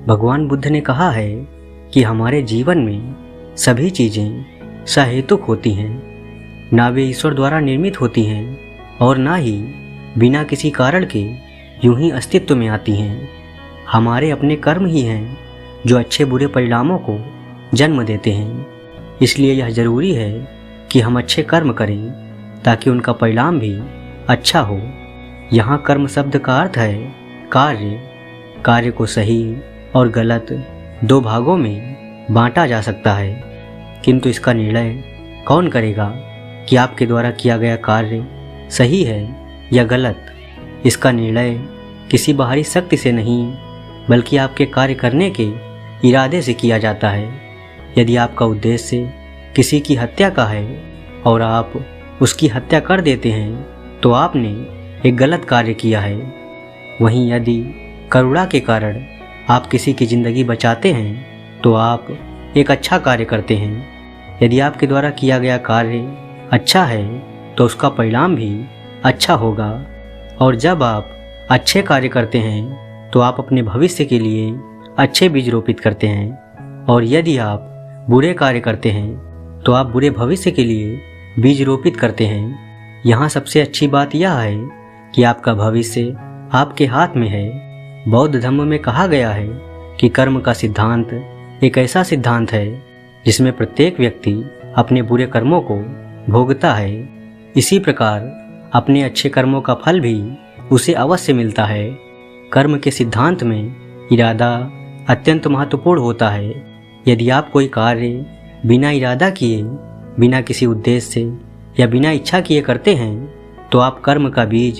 भगवान बुद्ध ने कहा है कि हमारे जीवन में सभी चीज़ें सहेतुक होती हैं, ना वे ईश्वर द्वारा निर्मित होती हैं और ना ही बिना किसी कारण के यूं ही अस्तित्व में आती हैं। हमारे अपने कर्म ही हैं जो अच्छे बुरे परिणामों को जन्म देते हैं। इसलिए यह ज़रूरी है कि हम अच्छे कर्म करें ताकि उनका परिणाम भी अच्छा हो। यहाँ कर्म शब्द का अर्थ है कार्य। कार्य को सही और गलत दो भागों में बांटा जा सकता है, किंतु इसका निर्णय कौन करेगा कि आपके द्वारा किया गया कार्य सही है या गलत? इसका निर्णय किसी बाहरी शक्ति से नहीं बल्कि आपके कार्य करने के इरादे से किया जाता है। यदि आपका उद्देश्य किसी की हत्या का है और आप उसकी हत्या कर देते हैं तो आपने एक गलत कार्य किया है। वहीं यदि करुणा के कारण आप किसी की ज़िंदगी बचाते हैं तो आप एक अच्छा कार्य करते हैं। यदि आपके द्वारा किया गया कार्य अच्छा है तो उसका परिणाम भी अच्छा होगा। और जब आप अच्छे कार्य करते हैं तो आप अपने भविष्य के लिए अच्छे बीज रोपित करते हैं, और यदि आप बुरे कार्य करते हैं तो आप बुरे भविष्य के लिए बीज रोपित करते हैं। यहाँ सबसे अच्छी बात यह है कि आपका भविष्य आपके हाथ में है। बौद्ध धर्म में कहा गया है कि कर्म का सिद्धांत एक ऐसा सिद्धांत है जिसमें प्रत्येक व्यक्ति अपने बुरे कर्मों को भोगता है। इसी प्रकार अपने अच्छे कर्मों का फल भी उसे अवश्य मिलता है। कर्म के सिद्धांत में इरादा अत्यंत महत्वपूर्ण होता है। यदि आप कोई कार्य बिना इरादा किए, बिना किसी उद्देश्य से या बिना इच्छा किए करते हैं तो आप कर्म का बीज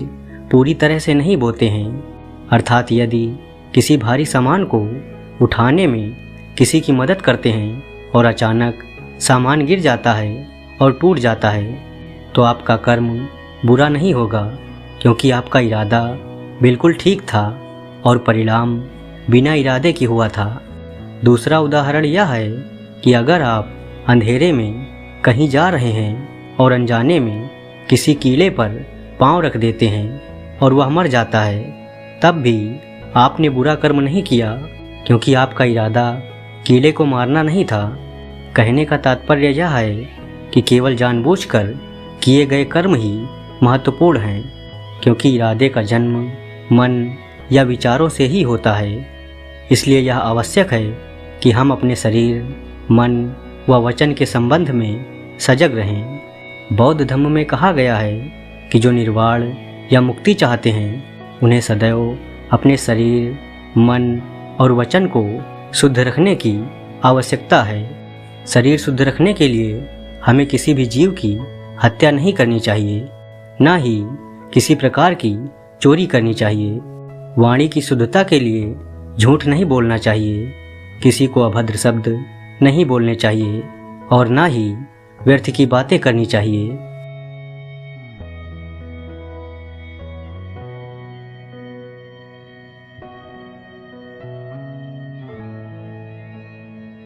पूरी तरह से नहीं बोते हैं। अर्थात यदि किसी भारी सामान को उठाने में किसी की मदद करते हैं और अचानक सामान गिर जाता है और टूट जाता है तो आपका कर्म बुरा नहीं होगा, क्योंकि आपका इरादा बिल्कुल ठीक था और परिणाम बिना इरादे की हुआ था। दूसरा उदाहरण यह है कि अगर आप अंधेरे में कहीं जा रहे हैं और अनजाने में किसी कीड़े पर पाँव रख देते हैं और वह मर जाता है, तब भी आपने बुरा कर्म नहीं किया, क्योंकि आपका इरादा कीड़े को मारना नहीं था। कहने का तात्पर्य यह है कि केवल जानबूझकर किए गए कर्म ही महत्वपूर्ण हैं, क्योंकि इरादे का जन्म मन या विचारों से ही होता है। इसलिए यह आवश्यक है कि हम अपने शरीर, मन व वचन के संबंध में सजग रहें। बौद्ध धर्म में कहा गया है कि जो निर्वाण या मुक्ति चाहते हैं उन्हें सदैव अपने शरीर, मन और वचन को शुद्ध रखने की आवश्यकता है। शरीर शुद्ध रखने के लिए हमें किसी भी जीव की हत्या नहीं करनी चाहिए, ना ही किसी प्रकार की चोरी करनी चाहिए। वाणी की शुद्धता के लिए झूठ नहीं बोलना चाहिए, किसी को अभद्र शब्द नहीं बोलने चाहिए और ना ही व्यर्थ की बातें करनी चाहिए।